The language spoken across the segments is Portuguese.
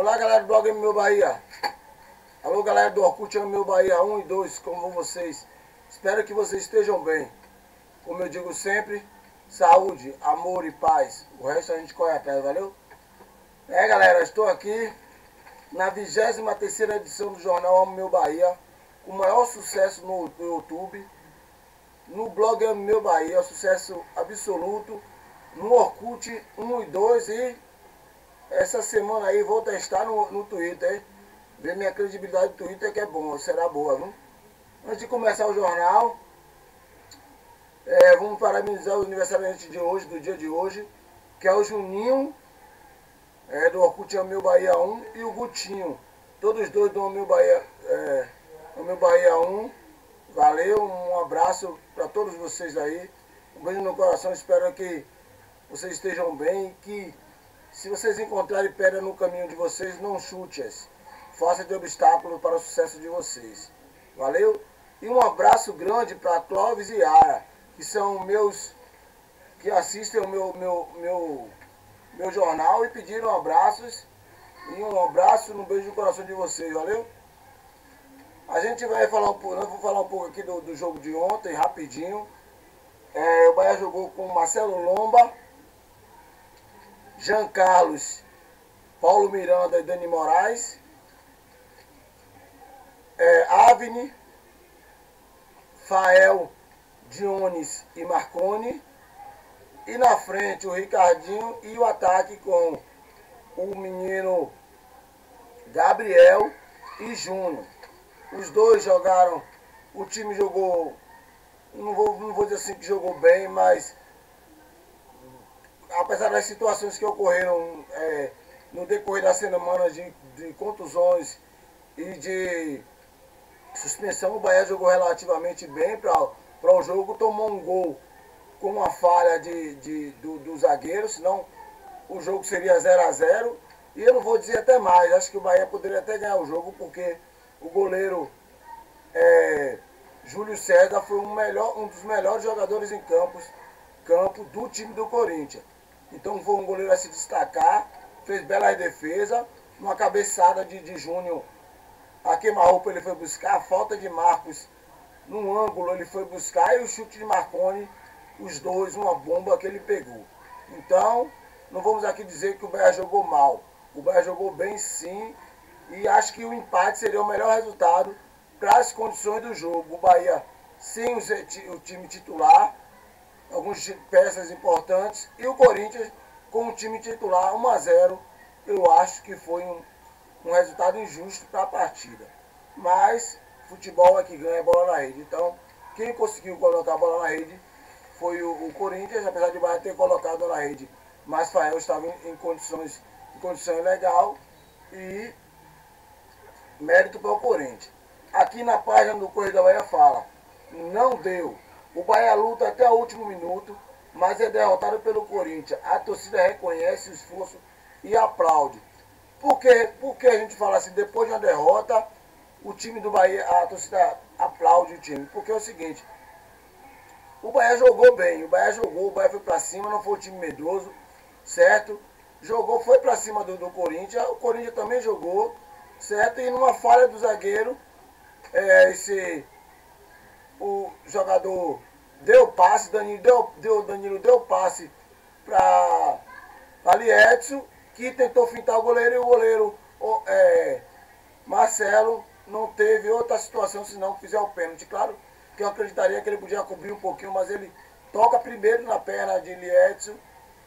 Olá, galera do blog Meu Bahia. Alô, galera do Orkut Meu Bahia 1 e 2, como vão vocês? Espero que vocês estejam bem. Como eu digo sempre, saúde, amor e paz. O resto a gente corre atrás, valeu? Galera, estou aqui na 23ª edição do jornal Amo Meu Bahia, com o maior sucesso no YouTube, no blog Amo Meu Bahia, sucesso absoluto, no Orkut 1 e 2 e essa semana aí vou testar no Twitter, hein? Ver minha credibilidade do Twitter, que é bom, será boa, viu? Antes de começar o jornal, vamos parabenizar o aniversariante de hoje, do dia de hoje, que é o Juninho, do Orkut Meu Bahia 1, e o Gutinho, todos dois do Meu Bahia, Meu Bahia 1. Valeu, um abraço para todos vocês aí, um beijo no coração, espero que vocês estejam bem, que se vocês encontrarem pedra no caminho de vocês, não chute-as, faça de obstáculo para o sucesso de vocês. Valeu? E um abraço grande para Clóvis e Yara, que são meus, que assistem o meu jornal e pediram abraços. E um abraço, um beijo no coração de vocês, valeu? A gente vai falar um pouco, nós vamos falar um pouco aqui do jogo de ontem, rapidinho. O Bahia jogou com Marcelo Lomba, Jean Carlos, Paulo Miranda e Dani Moraes, Avni, Fael, Dionis e Marconi, e na frente o Ricardinho, e o ataque com o menino Gabriel e Júnior. Os dois jogaram, o time jogou, não vou dizer assim que jogou bem, mas apesar das situações que ocorreram no decorrer da semana de contusões e de suspensão, o Bahia jogou relativamente bem para o jogo, tomou um gol com uma falha do zagueiro, senão o jogo seria 0 a 0. E eu não vou dizer até mais, acho que o Bahia poderia até ganhar o jogo, porque o goleiro Júlio César foi um dos melhores jogadores em campo do time do Corinthians. Então foi um goleiro a se destacar, fez bela defesa, uma cabeçada de Júnior, a queima-roupa ele foi buscar, a falta de Marcos num ângulo ele foi buscar, e o chute de Marconi, os dois, uma bomba que ele pegou. Então, não vamos aqui dizer que o Bahia jogou mal, o Bahia jogou bem sim, e acho que o empate seria o melhor resultado para as condições do jogo. O Bahia sem o time titular, algumas peças importantes, e o Corinthians com o time titular 1 a 0. Eu acho que foi um resultado injusto para a partida. Mas futebol é que ganha, bola na rede. Então, quem conseguiu colocar a bola na rede foi o Corinthians, apesar de o Bahia ter colocado na rede. Mas Fael estava em condição legal, e mérito para o Corinthians. Aqui na página do Correio da Bahia fala: não deu. O Bahia luta até o último minuto, mas é derrotado pelo Corinthians. A torcida reconhece o esforço e aplaude. Por que a gente fala assim, depois de uma derrota, o time do Bahia, a torcida aplaude o time? Porque é o seguinte, o Bahia jogou bem, o Bahia foi pra cima, não foi um time medroso, certo? Foi pra cima do Corinthians, o Corinthians também jogou, certo? E numa falha do zagueiro, o jogador deu passe, Danilo deu passe para Edson, que tentou fintar o goleiro, e o goleiro Marcelo não teve outra situação senão que fizer o pênalti. Claro que eu acreditaria que ele podia cobrir um pouquinho, mas ele toca primeiro na perna de Edson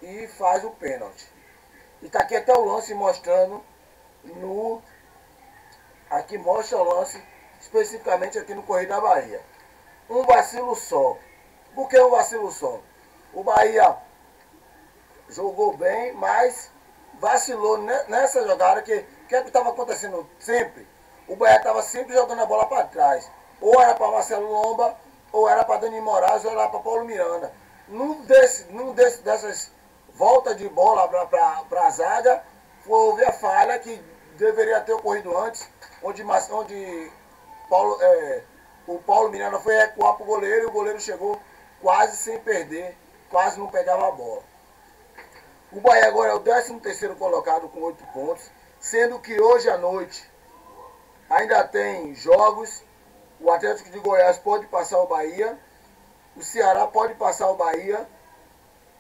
e faz o pênalti. E tá aqui até o lance mostrando aqui mostra o lance especificamente aqui no Correio da Bahia. Um vacilo só. Por que um vacilo só? O Bahia jogou bem, mas vacilou nessa jogada, que estava acontecendo sempre. O Bahia estava sempre jogando a bola para trás. Ou era para Marcelo Lomba, ou era para Dani Moraes, ou era para Paulo Miranda. Dessas voltas de bola para a zaga, houve a falha que deveria ter ocorrido antes, onde o Paulo Miranda foi recuar para o goleiro, e o goleiro chegou quase sem perder, quase não pegava a bola. O Bahia agora é o 13º colocado com 8 pontos, sendo que hoje à noite ainda tem jogos. O Atlético de Goiás pode passar o Bahia, o Ceará pode passar o Bahia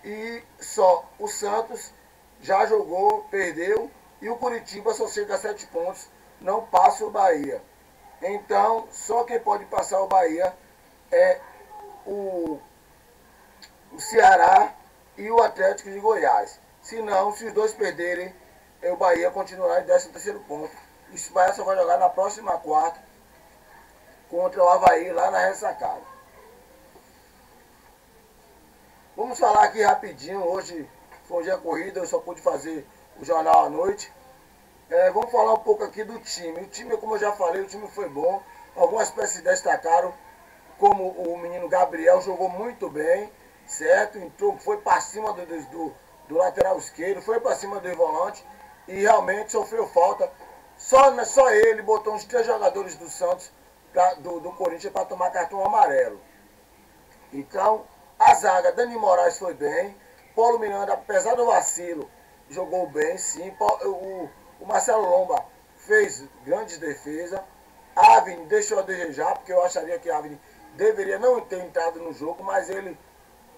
e só o Santos já jogou, perdeu, e o Curitiba só chega a 7 pontos, não passa o Bahia. Então, só quem pode passar o Bahia é o Ceará e o Atlético de Goiás. Se não, se os dois perderem, o Bahia continuará em 13º ponto. O Bahia só vai jogar na próxima quarta contra o Avaí lá na ressacada. Vamos falar aqui rapidinho. Hoje foi um dia corrido, eu só pude fazer o jornal à noite. Vamos falar um pouco aqui do time. O time, como eu já falei, o time foi bom. Algumas peças se destacaram, como o menino Gabriel jogou muito bem, certo? Entrou, foi para cima do lateral esquerdo, foi para cima do volante e realmente sofreu falta. Só ele botou uns 3 jogadores do Santos, do Corinthians, para tomar cartão amarelo. Então, a zaga, Dani Moraes foi bem. Paulo Miranda, apesar do vacilo, jogou bem, sim. O Marcelo Lomba fez grandes defesas. Avni deixou a desejar, porque eu acharia que Avni deveria não ter entrado no jogo, mas ele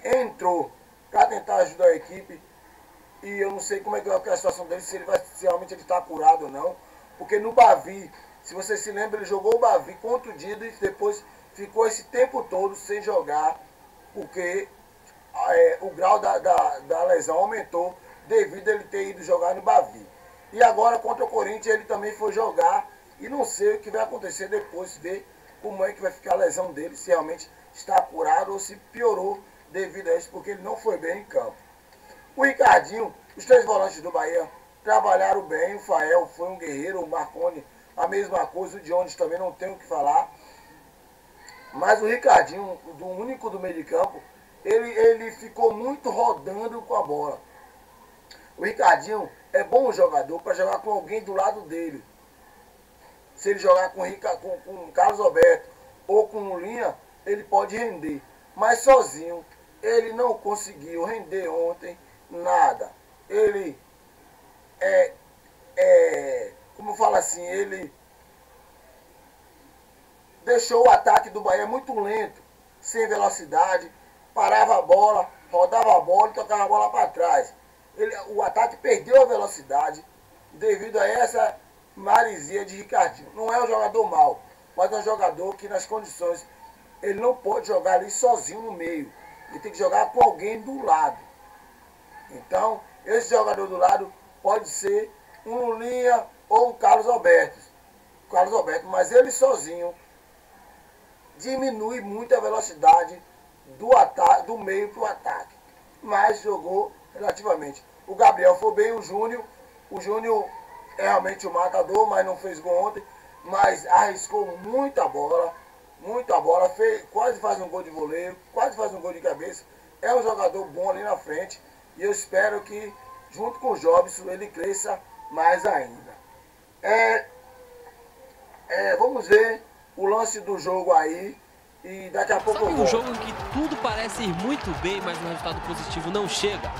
entrou para tentar ajudar a equipe. E eu não sei como é que vai ficar a situação dele, se realmente ele está curado ou não. Porque no Bavi, se você se lembra, ele jogou o Bavi contundido e depois ficou esse tempo todo sem jogar, porque o grau da lesão aumentou devido a ele ter ido jogar no Bavi. E agora contra o Corinthians ele também foi jogar e não sei o que vai acontecer depois, ver como é que vai ficar a lesão dele, se realmente está curado ou se piorou devido a isso, porque ele não foi bem em campo. O Ricardinho, os 3 volantes do Bahia trabalharam bem. O Fael foi um guerreiro, o Marconi a mesma coisa, o Dionis também não tem o que falar. Mas o Ricardinho, do único do meio de campo, ele ficou muito rodando com a bola. O Ricardinho é bom jogador para jogar com alguém do lado dele. Se ele jogar com o Carlos Alberto ou com o Linha, ele pode render. Mas sozinho, ele não conseguiu render ontem nada. Ele como fala assim, ele deixou o ataque do Bahia muito lento, sem velocidade, parava a bola, rodava a bola e tocava a bola para trás. O ataque perdeu a velocidade devido a essa maresia de Ricardinho. Não é um jogador mau, mas é um jogador que nas condições, ele não pode jogar ali sozinho no meio. Ele tem que jogar com alguém do lado. Então, esse jogador do lado pode ser um Linha ou um Carlos Alberto. Mas ele sozinho diminui muito a velocidade do meio para o ataque. Mas jogou relativamente. O Gabriel foi bem, o Júnior é realmente o matador, mas não fez gol ontem. Mas arriscou muita bola, quase faz um gol de voleio, quase faz um gol de cabeça. É um jogador bom ali na frente. E eu espero que, junto com o Jobson, ele cresça mais ainda. Vamos ver o lance do jogo aí. E daqui a pouco eu volto. Um jogo em que tudo parece ir muito bem, mas o resultado positivo não chega.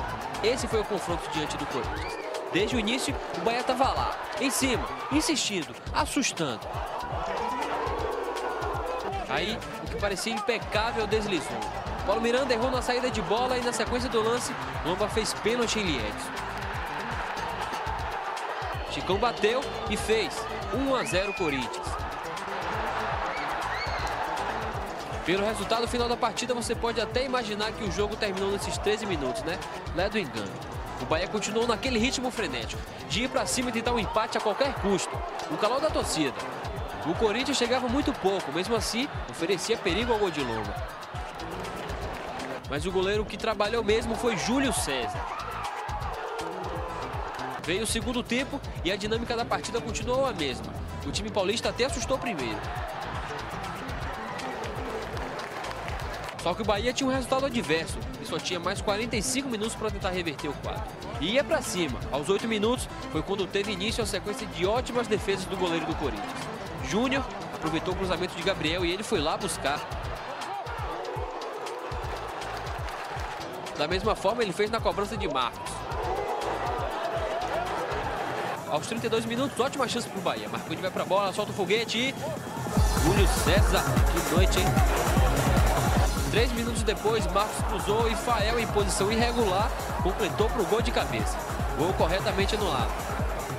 Esse foi o confronto diante do Corinthians. Desde o início, o Bahia estava lá, em cima, insistindo, assustando. Aí, o que parecia impecável deslizou. Paulo Miranda errou na saída de bola e na sequência do lance, Lomba fez pênalti em Liedson. Chicão bateu e fez 1-0 Corinthians. Pelo resultado final da partida, você pode até imaginar que o jogo terminou nesses 13 minutos, né? Lé do engano. O Bahia continuou naquele ritmo frenético, de ir para cima e tentar um empate a qualquer custo. O calor da torcida. O Corinthians chegava muito pouco, mesmo assim, oferecia perigo ao gol de Lomba. Mas o goleiro que trabalhou mesmo foi Júlio César. Veio o segundo tempo e a dinâmica da partida continuou a mesma. O time paulista até assustou primeiro. Só que o Bahia tinha um resultado adverso e só tinha mais 45 minutos para tentar reverter o quadro. E ia para cima. Aos 8 minutos foi quando teve início a sequência de ótimas defesas do goleiro do Corinthians. Júnior aproveitou o cruzamento de Gabriel e ele foi lá buscar. Da mesma forma, ele fez na cobrança de Marcos. aos 32 minutos, ótima chance pro Bahia. Marcondes vai pra bola, solta o foguete e... Júlio César, que noite, hein? 3 minutos depois, Marcos cruzou e Fael, em posição irregular, completou pro gol de cabeça. Gol corretamente anulado.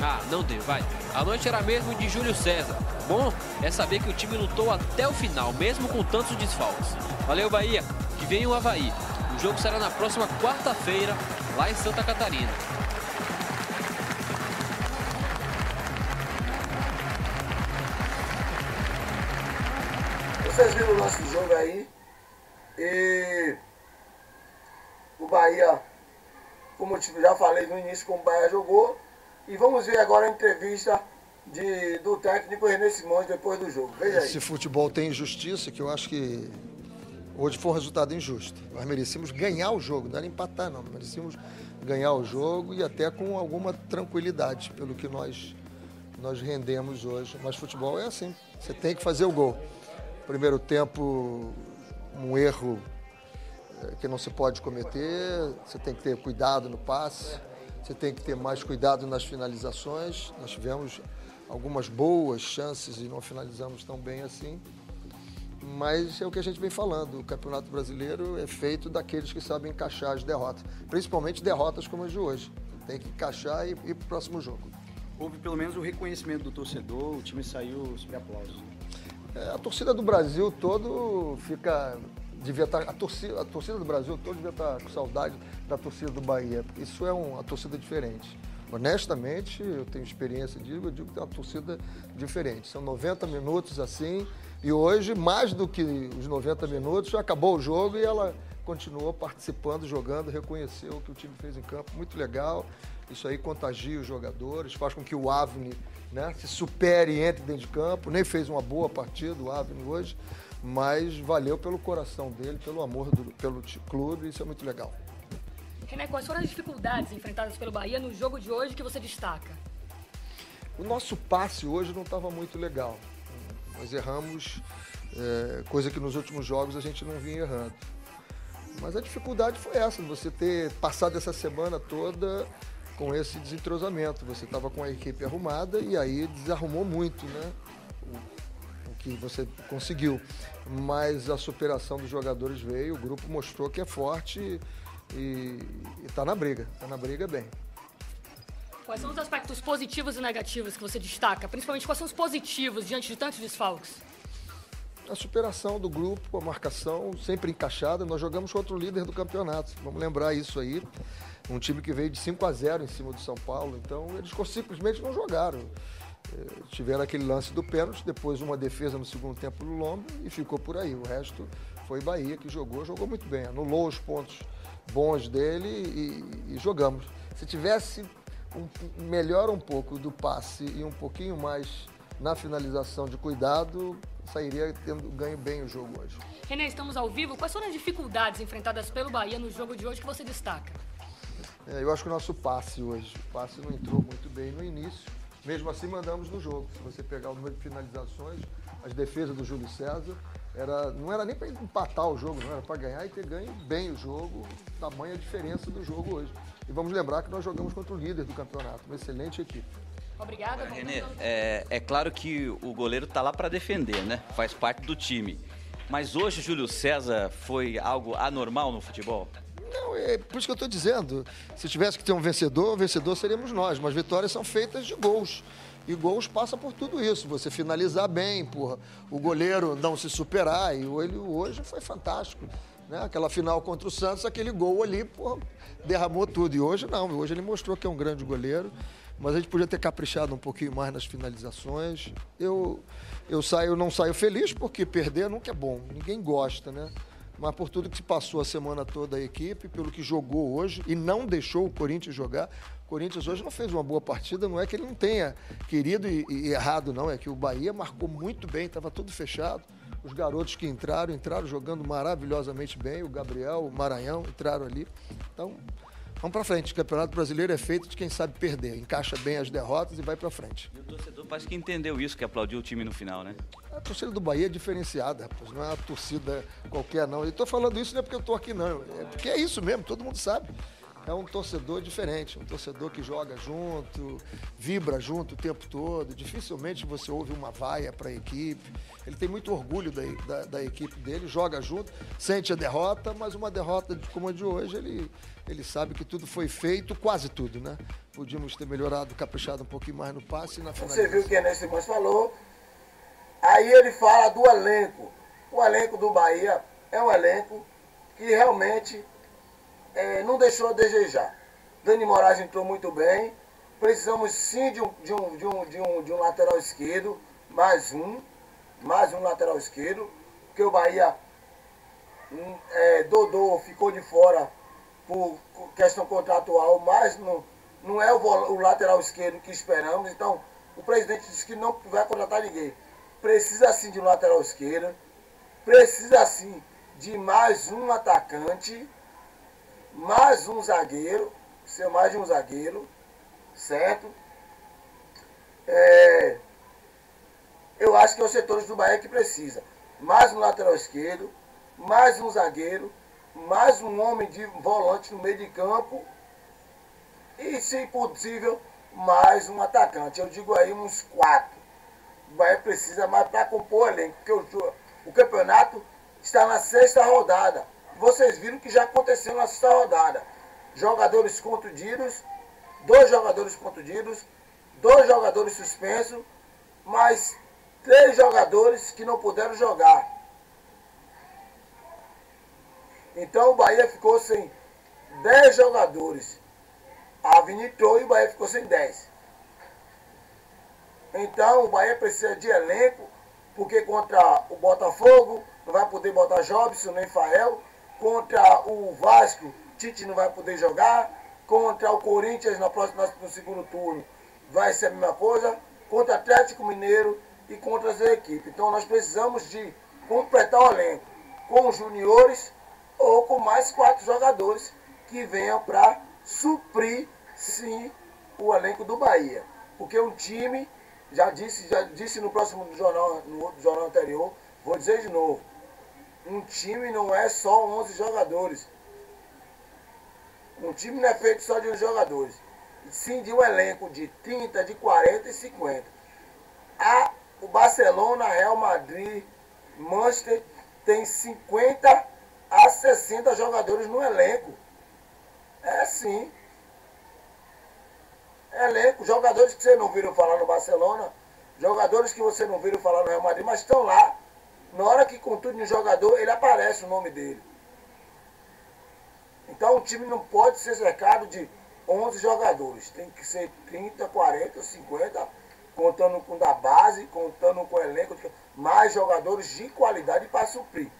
Ah, não deu, vai. A noite era mesmo de Júlio César. Bom é saber que o time lutou até o final, mesmo com tantos desfalques. Valeu, Bahia, que vem o Avaí. O jogo será na próxima quarta-feira, lá em Santa Catarina. Vocês viram o lance do jogo aí? E o Bahia, como eu já falei no início, como o Bahia jogou. E vamos ver agora a entrevista do técnico René Simões depois do jogo. Veja aí. Esse futebol tem injustiça, que eu acho que hoje foi um resultado injusto. Nós merecíamos ganhar o jogo, não era empatar não. Merecíamos ganhar o jogo e até com alguma tranquilidade, pelo que nós rendemos hoje. Mas futebol é assim, você tem que fazer o gol. Primeiro tempo, um erro que não se pode cometer, você tem que ter cuidado no passe, você tem que ter mais cuidado nas finalizações. Nós tivemos algumas boas chances e não finalizamos tão bem assim, mas é o que a gente vem falando, o Campeonato Brasileiro é feito daqueles que sabem encaixar as derrotas, principalmente derrotas como as de hoje. Tem que encaixar e ir para o próximo jogo. Houve pelo menos o reconhecimento do torcedor, o time saiu sob aplausos. A torcida do Brasil todo devia estar, a torcida do Brasil todo devia estar com saudade da torcida do Bahia. Isso é uma torcida diferente. Honestamente, eu tenho experiência disso, eu digo que é uma torcida diferente. São 90 minutos assim, e hoje, mais do que os 90 minutos, já acabou o jogo e ela continuou participando, jogando, reconheceu o que o time fez em campo. Muito legal. Isso aí contagia os jogadores, faz com que o Avni, né, se supere e entre dentro de campo. Nem fez uma boa partida o Avni hoje, mas valeu pelo coração dele, pelo amor pelo clube, isso é muito legal. René, quais foram as dificuldades enfrentadas pelo Bahia no jogo de hoje que você destaca? O nosso passe hoje não estava muito legal. Nós erramos, coisa que nos últimos jogos a gente não vinha errando. Mas a dificuldade foi essa, você ter passado essa semana toda com esse desentrosamento. Você estava com a equipe arrumada e aí desarrumou muito, né? O que você conseguiu. Mas a superação dos jogadores veio, o grupo mostrou que é forte e está na briga bem. Quais são os aspectos positivos e negativos que você destaca? Principalmente quais são os positivos diante de tantos desfalques? A superação do grupo, a marcação sempre encaixada. Nós jogamos contra o líder do campeonato, vamos lembrar isso aí. Um time que veio de 5-0 em cima do São Paulo, então eles simplesmente não jogaram. Tiveram aquele lance do pênalti, depois uma defesa no segundo tempo do Lomba e ficou por aí. O resto foi Bahia que jogou muito bem, anulou os pontos bons dele e jogamos. Se tivesse melhor um pouco do passe e um pouquinho mais na finalização de cuidado, sairia tendo ganho bem o jogo hoje. René, estamos ao vivo. Quais foram as dificuldades enfrentadas pelo Bahia no jogo de hoje que você destaca? Eu acho que o nosso passe hoje, o passe não entrou muito bem no início, mesmo assim mandamos no jogo. Se você pegar o número de finalizações, as defesas do Júlio César, não era nem para empatar o jogo, não era para ganhar e ter ganho bem o jogo, tamanha a diferença do jogo hoje. E vamos lembrar que nós jogamos contra o líder do campeonato, uma excelente equipe. Obrigada. René, é claro que o goleiro está lá para defender, né? Faz parte do time. Mas hoje o Júlio César foi algo anormal no futebol? Não, é por isso que eu estou dizendo. Se tivesse que ter um vencedor, o vencedor seríamos nós. Mas vitórias são feitas de gols. E gols passa por tudo isso. Você finalizar bem, porra, o goleiro não se superar. E ele hoje foi fantástico. Né? Aquela final contra o Santos, aquele gol ali, porra, derramou tudo. E hoje não. Hoje ele mostrou que é um grande goleiro. Mas a gente podia ter caprichado um pouquinho mais nas finalizações. Eu não saio feliz porque perder nunca é bom. Ninguém gosta, né? Mas por tudo que se passou a semana toda a equipe, pelo que jogou hoje e não deixou o Corinthians jogar. O Corinthians hoje não fez uma boa partida, não é que ele não tenha querido e errado, não. É que o Bahia marcou muito bem, estava tudo fechado. Os garotos que entraram jogando maravilhosamente bem. O Gabriel, o Maranhão entraram ali. Então, vamos para frente. O Campeonato Brasileiro é feito de quem sabe perder. Encaixa bem as derrotas e vai para frente. E o torcedor parece que entendeu isso, que aplaudiu o time no final, né? A torcida do Bahia é diferenciada, rapaz. Não é uma torcida qualquer, não. Eu estou falando isso não é porque eu estou aqui, não. É porque é isso mesmo, todo mundo sabe. é um torcedor diferente, um torcedor que joga junto, vibra junto o tempo todo. Dificilmente você ouve uma vaia para a equipe. Ele tem muito orgulho da equipe dele, joga junto, sente a derrota, mas uma derrota como a de hoje, ele sabe que tudo foi feito, quase tudo, né? Podíamos ter melhorado, caprichado um pouquinho mais no passe e na finalização. Você viu o que o Enes Simões falou. Aí ele fala do elenco. O elenco do Bahia é um elenco que realmente não deixou a desejar. Dani Moraes entrou muito bem. Precisamos sim de um lateral esquerdo, mais um lateral esquerdo, porque o Bahia, Dodô ficou de fora por questão contratual, mas não é o lateral esquerdo que esperamos. Então o presidente disse que não vai contratar ninguém. Precisa sim de um lateral esquerdo, precisa sim de mais um atacante, mais um zagueiro, ser mais de um zagueiro, certo? Eu acho que é os setores do Bahia que precisa. Mais um lateral esquerdo, mais um zagueiro, mais um homem de volante no meio de campo e, se possível, mais um atacante. Eu digo aí uns 4. O Bahia precisa mais para compor o elenco, porque o campeonato está na 6ª rodada. Vocês viram que já aconteceu na 6ª rodada. Jogadores contundidos, 2 jogadores contundidos, 2 jogadores suspensos, mais 3 jogadores que não puderam jogar. Então o Bahia ficou sem 10 jogadores. A Avenida entrou e o Bahia ficou sem 10. Então o Bahia precisa de elenco, porque contra o Botafogo não vai poder botar Jobson nem Fael. Contra o Vasco, Tite não vai poder jogar. Contra o Corinthians no segundo turno vai ser a mesma coisa. Contra o Atlético Mineiro e contra as equipes. Então nós precisamos de completar o elenco com os juniores ou com mais 4 jogadores que venham para suprir, sim, o elenco do Bahia. Porque um time, já disse no próximo jornal, no outro jornal anterior, vou dizer de novo, um time não é só 11 jogadores. Um time não é feito só de 11 jogadores. Sim, de um elenco de 30, de 40 e 50. O Barcelona, Real Madrid, Manchester tem 50 a 60 jogadores no elenco. É sim. Elenco, jogadores que você não viram falar no Barcelona, jogadores que você não viram falar no Real Madrid, mas estão lá. Na hora que contunde um jogador, ele aparece o nome dele. Então o time não pode ser cercado de 11 jogadores. Tem que ser 30, 40, 50, contando com da base, contando com o elenco, mais jogadores de qualidade para suprir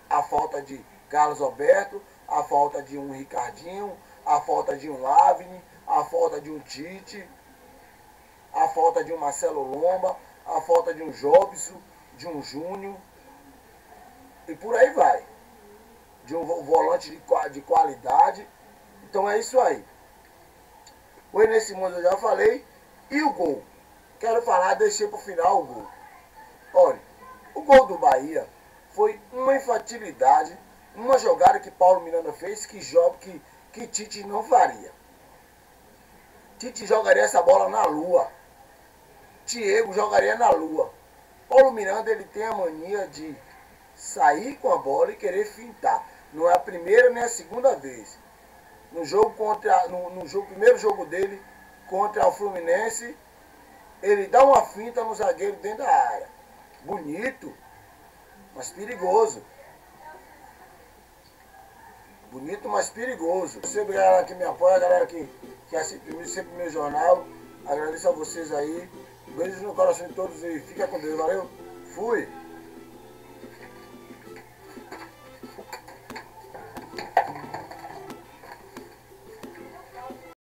a falta de Carlos Alberto, a falta de um Ricardinho, a falta de um Lavini, a falta de um Tite, a falta de um Marcelo Lomba, a falta de um Jobson, de um Júnior, e por aí vai. De um volante de qualidade. Então é isso aí. O Enes Simões eu já falei. E o gol? Quero falar, deixei para o final o gol. Olha, o gol do Bahia foi uma infantilidade, uma jogada que Paulo Miranda fez que Tite não faria. Tite jogaria essa bola na lua. Diego jogaria na lua. Paulo Miranda, ele tem a mania de sair com a bola e querer fintar. Não é a primeira nem a segunda vez. No primeiro jogo dele contra o Fluminense, ele dá uma finta no zagueiro dentro da área. Bonito, mas perigoso. Bonito, mas perigoso. Sempre a galera que me apoia, a galera que assiste sempre meu jornal. Agradeço a vocês aí. Beijos no coração de todos e fica com Deus. Valeu. Fui.